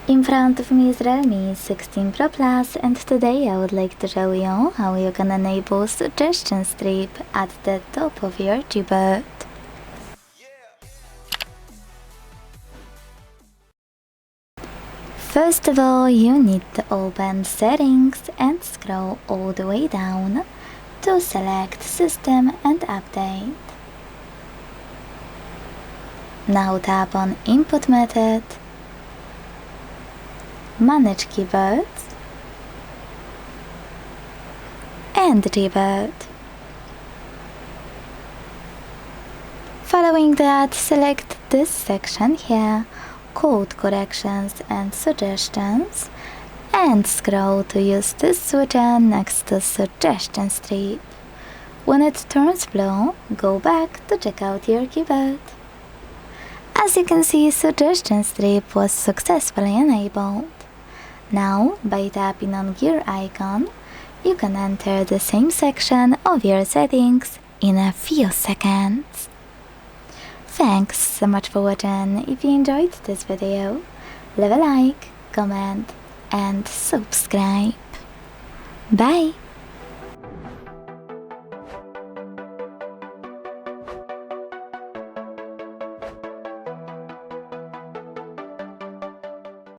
In front of me is Realme 16 Pro Plus, and today I would like to show you how you can enable suggestion strip at the top of your Gboard. First of all, you need to open Settings and scroll all the way down to select System and Update. Now tap on Input Method, Manage Keywords, and Gboard. Following that, select this section here, called Corrections and Suggestions, and scroll to use this switcher next to Suggestion Strip. When it turns blue, go back to check out your Gboard. As you can see, Suggestion Strip was successfully enabled. Now, by tapping on gear icon, you can enter the same section of your settings in a few seconds. Thanks so much for watching. If you enjoyed this video, leave a like, comment and subscribe. Bye!